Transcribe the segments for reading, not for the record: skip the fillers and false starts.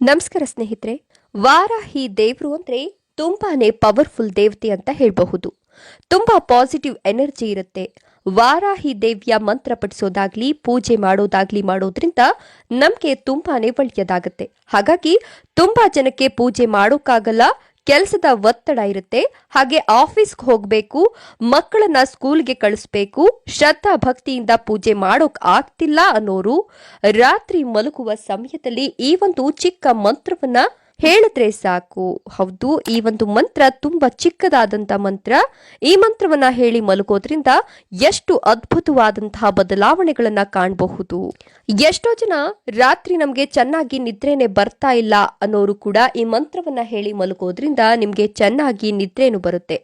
ನಮಸ್ಕಾರ ಸ್ನೇಹಿತರೆ. ವಾರಾಹಿ ದೇವರು ಅಂದ್ರೆ ತುಂಬಾನೇ ಪವರ್ಫುಲ್ ದೇವತೆ ಅಂತ ಹೇಳಬಹುದು. ತುಂಬಾ ಪಾಸಿಟಿವ್ ಎನರ್ಜಿ ಇರುತ್ತೆ. ವಾರಾಹಿ ದೇವಿಯ ಮಂತ್ರ ಪಠಿಸೋದಾಗ್ಲಿ, ಪೂಜೆ ಮಾಡೋದ್ರಿಂದ ನಮ್ಗೆ ತುಂಬಾನೇ ಒಳ್ಳೆಯದಾಗುತ್ತೆ. ಹಾಗಾಗಿ ತುಂಬಾ ಜನಕ್ಕೆ ಪೂಜೆ ಮಾಡೋಕ್ಕಾಗಲ್ಲ, ಕೆಲಸದ ಒತ್ತಡ ಇರುತ್ತೆ, ಹಾಗೆ ಆಫೀಸ್ಗೆ ಹೋಗಬೇಕು, ಮಕ್ಕಳನ್ನ ಸ್ಕೂಲ್ಗೆ ಕಳಿಸ್ಬೇಕು, ಶ್ರದ್ಧಾ ಭಕ್ತಿಯಿಂದ ಪೂಜೆ ಮಾಡೋಕ್ ಆಗ್ತಿಲ್ಲ ಅನ್ನೋರು ರಾತ್ರಿ ಮಲಗುವ ಸಮಯದಲ್ಲಿ ಈ ಒಂದು ಚಿಕ್ಕ ಮಂತ್ರವನ್ನ ಹೇಳಿದ್ರೆ ಸಾಕು. ಹೌದು, ಈ ಒಂದು ಮಂತ್ರ ತುಂಬಾ ಚಿಕ್ಕದಾದಂತಹ ಮಂತ್ರ. ಈ ಮಂತ್ರವನ್ನ ಹೇಳಿ ಮಲಗೋದ್ರಿಂದ ಎಷ್ಟು ಅದ್ಭುತವಾದಂತಹ ಬದಲಾವಣೆಗಳನ್ನ ಕಾಣಬಹುದು. ಎಷ್ಟೋ ಜನ ರಾತ್ರಿ ನಮ್ಗೆ ಚೆನ್ನಾಗಿ ನಿದ್ರೆನೆ ಬರ್ತಾ ಇಲ್ಲ ಅನ್ನೋರು ಕೂಡ ಈ ಮಂತ್ರವನ್ನ ಹೇಳಿ ಮಲಗೋದ್ರಿಂದ ನಿಮ್ಗೆ ಚೆನ್ನಾಗಿ ನಿದ್ರೇನು ಬರುತ್ತೆ.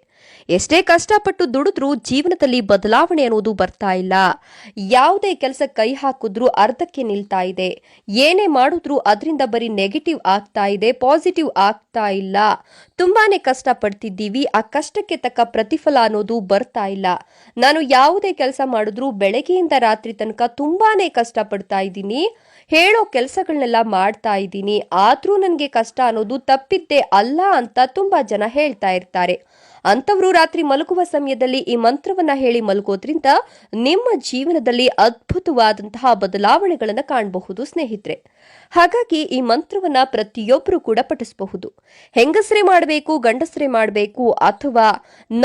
ಎಷ್ಟೇ ಕಷ್ಟಪಟ್ಟು ದುಡಿದ್ರೂ ಜೀವನದಲ್ಲಿ ಬದಲಾವಣೆ ಅನ್ನೋದು ಬರ್ತಾ ಇಲ್ಲ. ಯಾವುದೇ ಕೆಲಸ ಕೈ ಹಾಕಿದ್ರೂ ಅರ್ಧಕ್ಕೆ ನಿಲ್ತಾ ಇದೆ. ಏನೇ ಮಾಡಿದ್ರೂ ಅದರಿಂದ ಬರೀ ನೆಗೆಟಿವ್ ಆಗ್ತಾ ಇದೆ, ಪಾಸಿಟಿವ್ ಆಗ್ತಾ ಇಲ್ಲ. ತುಂಬಾನೇ ಕಷ್ಟ ಪಡ್ತಿದ್ದೀವಿ, ಆ ಕಷ್ಟಕ್ಕೆ ತಕ್ಕ ಪ್ರತಿಫಲ ಅನ್ನೋದು ಬರ್ತಾ ಇಲ್ಲ. ನಾನು ಯಾವುದೇ ಕೆಲಸ ಮಾಡಿದ್ರೂ ಬೆಳಗ್ಗೆಯಿಂದ ರಾತ್ರಿ ತನಕ ತುಂಬಾನೇ ಕಷ್ಟ ಪಡ್ತಾ ಇದ್ದೀನಿ, ಹೇಳೋ ಕೆಲಸಗಳನ್ನೆಲ್ಲ ಮಾಡ್ತಾ ಇದ್ದೀನಿ, ಆದ್ರೂ ನನಗೆ ಕಷ್ಟ ಅನ್ನೋದು ತಪ್ಪಿದ್ದೇ ಅಲ್ಲ ಅಂತ ತುಂಬಾ ಜನ ಹೇಳ್ತಾ ಇರ್ತಾರೆ. ಅಂತವರು ರಾತ್ರಿ ಮಲಗುವ ಸಮಯದಲ್ಲಿ ಈ ಮಂತ್ರವನ್ನ ಹೇಳಿ ಮಲಗೋದ್ರಿಂದ ನಿಮ್ಮ ಜೀವನದಲ್ಲಿ ಅದ್ಭುತವಾದಂತಹ ಬದಲಾವಣೆಗಳನ್ನು ಕಾಣಬಹುದು ಸ್ನೇಹಿತರೆ. ಹಾಗಾಗಿ ಈ ಮಂತ್ರವನ್ನ ಪ್ರತಿಯೊಬ್ಬರು ಕೂಡ ಪಠಿಸಬಹುದು. ಹೆಂಗಸರೇ ಮಾಡಬೇಕು, ಗಂಡಸರೇ ಮಾಡಬೇಕು, ಅಥವಾ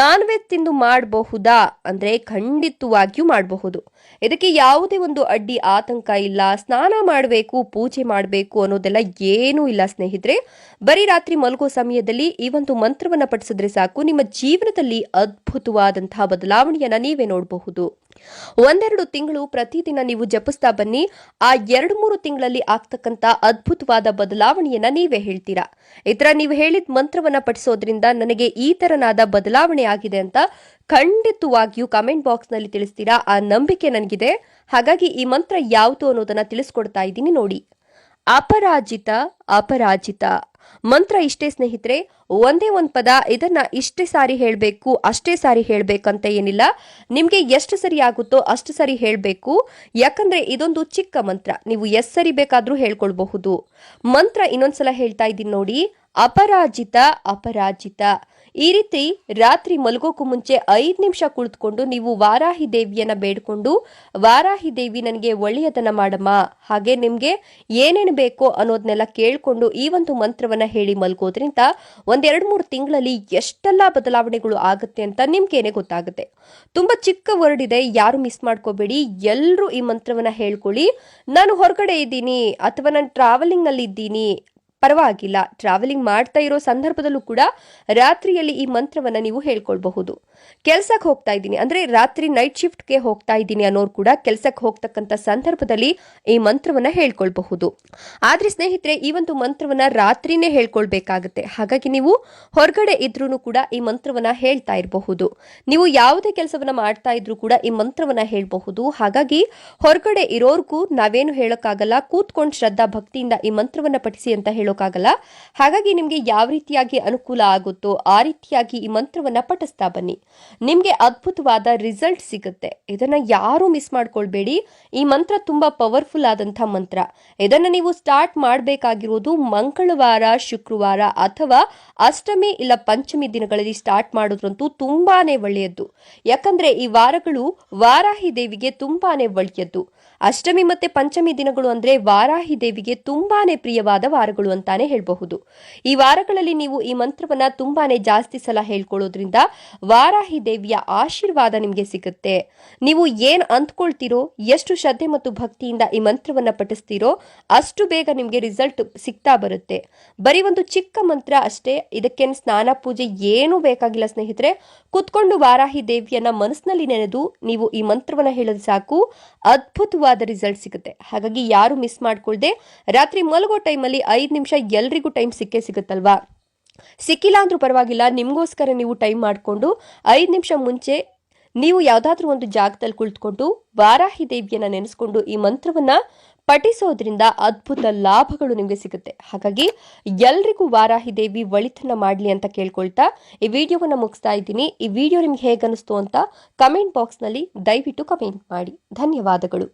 ನಾನ್ ವೆಜ್ ತಿಂದು ಮಾಡಬಹುದಾ ಅಂದ್ರೆ ಖಂಡಿತವಾಗಿಯೂ ಮಾಡಬಹುದು. ಇದಕ್ಕೆ ಯಾವುದೇ ಒಂದು ಅಡ್ಡಿ ಆತಂಕ ಇಲ್ಲ. ಸ್ನಾನ ಮಾಡಬೇಕು, ಪೂಜೆ ಮಾಡಬೇಕು ಅನ್ನೋದೆಲ್ಲ ಏನೂ ಇಲ್ಲ ಸ್ನೇಹಿತರೆ. ಬರೀ ರಾತ್ರಿ ಮಲಗೋ ಸಮಯದಲ್ಲಿ ಈ ಒಂದು ಮಂತ್ರವನ್ನ ಪಠಿಸಿದ್ರೆ ಸಾಕು, ನಿಮ್ಮ ಜೀವನದಲ್ಲಿ ಅದ್ಭುತವಾದಂತಹ ಬದಲಾವಣೆಯನ್ನ ನೀವೇ ನೋಡಬಹುದು. 1-2 ತಿಂಗಳು ಪ್ರತಿದಿನ ನೀವು ಜಪಿಸ್ತಾ ಬನ್ನಿ. ಆ 2-3 ತಿಂಗಳಲ್ಲಿ ಆಗ್ತಕ್ಕಂತ ಅದ್ಭುತವಾದ ಬದಲಾವಣೆಯನ್ನ ನೀವೇ ಹೇಳ್ತೀರಾ. ಈ ತರ ನೀವು ಹೇಳಿದ ಮಂತ್ರವನ್ನ ಪಠಿಸೋದ್ರಿಂದ ನನಗೆ ಈ ತರನಾದ ಬದಲಾವಣೆ ಆಗಿದೆ ಅಂತ ಖಂಡಿತವಾಗಿಯೂ ಕಮೆಂಟ್ ಬಾಕ್ಸ್ ನಲ್ಲಿ ತಿಳಿಸ್ತೀರಾ. ಆ ನಂಬಿಕೆ ನನಗಿದೆ. ಹಾಗಾಗಿ ಈ ಮಂತ್ರ ಯಾವುದು ಅನ್ನೋದನ್ನ ತಿಳಿಸ್ಕೊಡ್ತಾ ಇದ್ದೀನಿ ನೋಡಿ. ಅಪರಾಜಿತ ಅಪರಾಜಿತ ಮಂತ್ರ ಇಷ್ಟೇ ಸ್ನೇಹಿತರೆ. ಒಂದೇ ಒಂದು ಪದ. ಇದನ್ನ ಇಷ್ಟೇ ಸಾರಿ ಹೇಳಬೇಕು, ಅಷ್ಟೇ ಸಾರಿ ಹೇಳಬೇಕಂತ ಏನಿಲ್ಲ. ನಿಮ್ಗೆ ಎಷ್ಟು ಸರಿ ಆಗುತ್ತೋ ಅಷ್ಟು ಸರಿ ಹೇಳಬೇಕು. ಯಾಕಂದ್ರೆ ಇದೊಂದು ಚಿಕ್ಕ ಮಂತ್ರ, ನೀವು ಎಷ್ಟು ಸರಿ ಬೇಕಾದ್ರೂ ಹೇಳ್ಕೊಳ್ಬಹುದು. ಮಂತ್ರ ಇನ್ನೊಂದ್ಸಲ ಹೇಳ್ತಾ ಇದ್ದೀನಿ ನೋಡಿ. ಅಪರಾಜಿತ ಅಪರಾಜಿತ. ಈ ರೀತಿ ರಾತ್ರಿ ಮಲಗೋಕು ಮುಂಚೆ 5 ನಿಮಿಷ ಕುಳಿತುಕೊಂಡು ನೀವು ವಾರಾಹಿ ದೇವಿಯನ್ನ ಬೇಡ್ಕೊಂಡು, ವಾರಾಹಿ ದೇವಿ ನನಗೆ ಒಳ್ಳೆಯದನ್ನ ಮಾಡಮ್ಮ, ಹಾಗೆ ನಿಮ್ಗೆ ಏನೇನು ಬೇಕೋ ಅನ್ನೋದನ್ನೆಲ್ಲ ಕೇಳ್ಕೊಂಡು ಈ ಒಂದು ಮಂತ್ರವನ್ನ ಹೇಳಿ ಮಲಗೋದ್ರಿಂದ 1-2-3 ತಿಂಗಳಲ್ಲಿ ಎಷ್ಟೆಲ್ಲಾ ಬದಲಾವಣೆಗಳು ಆಗುತ್ತೆ ಅಂತ ನಿಮ್ಗೇನೆ ಗೊತ್ತಾಗುತ್ತೆ. ತುಂಬಾ ಚಿಕ್ಕ ವರ್ಡ್ ಇದೆ, ಯಾರು ಮಿಸ್ ಮಾಡ್ಕೋಬೇಡಿ. ಎಲ್ಲರೂ ಈ ಮಂತ್ರವನ್ನ ಹೇಳ್ಕೊಳ್ಳಿ. ನಾನು ಹೊರಗಡೆ ಇದ್ದೀನಿ ಅಥವಾ ನಾನು ಟ್ರಾವೆಲಿಂಗ್ ನಲ್ಲಿ ಇದ್ದೀನಿ, ಪರವಾಗಿಲ್ಲ. ಟ್ರಾವೆಲಿಂಗ್ ಮಾಡ್ತಾ ಇರೋ ಸಂದರ್ಭದಲ್ಲೂ ಕೂಡ ರಾತ್ರಿಯಲ್ಲಿ ಈ ಮಂತ್ರವನ್ನ ನೀವು ಹೇಳ್ಕೊಳ್ಬಹುದು. ಕೆಲ್ಸಕ್ಕೆ ಹೋಗ್ತಾ ಇದ್ದೀನಿ ಅಂದ್ರೆ ರಾತ್ರಿ ನೈಟ್ ಶಿಫ್ಟ್ಗೆ ಹೋಗ್ತಾ ಇದ್ದೀನಿ ಅನ್ನೋರು ಕೂಡ ಕೆಲ್ಸಕ್ಕೆ ಹೋಗ್ತಕ್ಕಂಥ ಸಂದರ್ಭದಲ್ಲಿ ಈ ಮಂತ್ರವನ್ನ ಹೇಳ್ಕೊಳ್ಬಹುದು. ಆದ್ರೆ ಸ್ನೇಹಿತರೆ, ಈ ಒಂದು ಮಂತ್ರವನ್ನ ರಾತ್ರಿನೇ ಹೇಳ್ಕೊಳ್ಬೇಕಾಗತ್ತೆ. ಹಾಗಾಗಿ ನೀವು ಹೊರಗಡೆ ಇದ್ರೂ ಕೂಡ ಈ ಮಂತ್ರವನ್ನ ಹೇಳ್ತಾ ಇರಬಹುದು. ನೀವು ಯಾವುದೇ ಕೆಲಸವನ್ನ ಮಾಡ್ತಾ ಇದ್ರೂ ಕೂಡ ಈ ಮಂತ್ರವನ್ನ ಹೇಳ್ಬಹುದು. ಹಾಗಾಗಿ ಹೊರಗಡೆ ಇರೋರ್ಗೂ ನಾವೇನು ಹೇಳೋಕ್ಕಾಗಲ್ಲ, ಕೂತ್ಕೊಂಡು ಶ್ರದ್ಧಾ ಭಕ್ತಿಯಿಂದ ಈ ಮಂತ್ರವನ್ನ ಪಠಿಸಿ ಅಂತ ಹೇಳೋಕ್ಕಾಗಲ್ಲ. ಹಾಗಾಗಿ ನಿಮ್ಗೆ ಯಾವ ರೀತಿಯಾಗಿ ಅನುಕೂಲ ಆಗುತ್ತೋ ಆ ರೀತಿಯಾಗಿ ಈ ಮಂತ್ರವನ್ನ ಪಠಿಸ್ತಾ ಬನ್ನಿ. ನಿಮ್ಗೆ ಅದ್ಭುತವಾದ ರಿಸಲ್ಟ್ ಸಿಗುತ್ತೆ. ಇದನ್ನ ಯಾರು ಮಿಸ್ ಮಾಡ್ಕೊಳ್ಬೇಡಿ. ಈ ಮಂತ್ರ ತುಂಬಾ ಪವರ್ಫುಲ್ ಆದಂತಹ ಮಂತ್ರ. ಇದನ್ನ ನೀವು ಸ್ಟಾರ್ಟ್ ಮಾಡಬೇಕಾಗಿರೋದು ಮಂಗಳವಾರ, ಶುಕ್ರವಾರ ಅಥವಾ ಅಷ್ಟಮಿ ಇಲ್ಲ ಪಂಚಮಿ ದಿನಗಳಲ್ಲಿ ಸ್ಟಾರ್ಟ್ ಮಾಡೋದ್ರಂತೂ ತುಂಬಾನೇ ಒಳ್ಳೆಯದ್ದು. ಯಾಕಂದ್ರೆ ಈ ವಾರಗಳು ವಾರಾಹಿ ದೇವಿಗೆ ತುಂಬಾನೇ ಒಳ್ಳೆಯದ್ದು. ಅಷ್ಟಮಿ ಮತ್ತೆ ಪಂಚಮಿ ದಿನಗಳು ಅಂದ್ರೆ ವಾರಾಹಿ ದೇವಿಗೆ ತುಂಬಾನೇ ಪ್ರಿಯವಾದ ವಾರಗಳು ಅಂತಾನೆ ಹೇಳಬಹುದು. ಈ ವಾರಗಳಲ್ಲಿ ನೀವು ಈ ಮಂತ್ರವನ್ನ ತುಂಬಾನೇ ಜಾಸ್ತಿ ಸಲ ಹೇಳ್ಕೊಳ್ಳೋದ್ರಿಂದ ವಾರಾಹಿ ದೇವಿಯ ಆಶೀರ್ವಾದ ನಿಮ್ಗೆ ಸಿಗುತ್ತೆ. ನೀವು ಏನ್ ಅಂದ್ಕೊಳ್ತೀರೋ, ಎಷ್ಟು ಶ್ರದ್ಧೆ ಮತ್ತು ಭಕ್ತಿಯಿಂದ ಈ ಮಂತ್ರವನ್ನ ಪಠಿಸ್ತೀರೋ ಅಷ್ಟು ಬೇಗ ನಿಮ್ಗೆ ರಿಸಲ್ಟ್ ಸಿಗ್ತಾ ಬರುತ್ತೆ. ಬರೀ ಒಂದು ಚಿಕ್ಕ ಮಂತ್ರ ಅಷ್ಟೇ. ಇದಕ್ಕೇನು ಸ್ನಾನ ಪೂಜೆ ಏನೂ ಬೇಕಾಗಿಲ್ಲ ಸ್ನೇಹಿತರೆ. ಕುತ್ಕೊಂಡು ವಾರಾಹಿ ದೇವಿಯನ್ನ ಮನಸ್ಸಿನಲ್ಲಿ ನೆನೆದು ನೀವು ಈ ಮಂತ್ರವನ್ನ ಹೇಳಿದ್ರೆ ಸಾಕು, ಅದ್ಭುತವಾದ ರಿಸಲ್ಟ್ ಸಿಗುತ್ತೆ. ಹಾಗಾಗಿ ಯಾರು ಮಿಸ್ ಮಾಡ್ಕೊಳ್ದೆ ರಾತ್ರಿ ಮಲಗೋ ಟೈಮಲ್ಲಿ 5 ನಿಮಿಷ ಎಲ್ರಿಗೂ ಟೈಮ್ ಸಿಕ್ಕೇ ಸಿಗುತ್ತಲ್ವಾ. ಸಿಕ್ಕಿಲ್ಲ ಅಂದ್ರೂ ಪರವಾಗಿಲ್ಲ, ನಿಮ್ಗೋಸ್ಕರ ನೀವು ಟೈಮ್ ಮಾಡಿಕೊಂಡು 5 ನಿಮಿಷ ಮುಂಚೆ ನೀವು ಯಾವ್ದಾದ್ರೂ ಒಂದು ಜಾಗದಲ್ಲಿ ಕುಳಿತುಕೊಂಡು ವಾರಾಹಿ ದೇವಿಯನ್ನ ನೆನೆಸ್ಕೊಂಡು ಈ ಮಂತ್ರವನ್ನ ಪಠಿಸೋದ್ರಿಂದ ಅದ್ಭುತ ಲಾಭಗಳು ನಿಮಗೆ ಸಿಗುತ್ತೆ. ಹಾಗಾಗಿ ಎಲ್ರಿಗೂ ವಾರಾಹಿ ದೇವಿ ಒಳಿತನ್ನ ಮಾಡಲಿ ಅಂತ ಕೇಳ್ಕೊಳ್ತಾ ಈ ವಿಡಿಯೋವನ್ನ ಮುಗಿಸ್ತಾ ಇದ್ದೀನಿ. ಈ ವಿಡಿಯೋ ನಿಮ್ಗೆ ಹೇಗನ್ನಿಸ್ತು ಅಂತ ಕಮೆಂಟ್ ಬಾಕ್ಸ್ ನಲ್ಲಿ ದಯವಿಟ್ಟು ಕಮೆಂಟ್ ಮಾಡಿ. ಧನ್ಯವಾದಗಳು.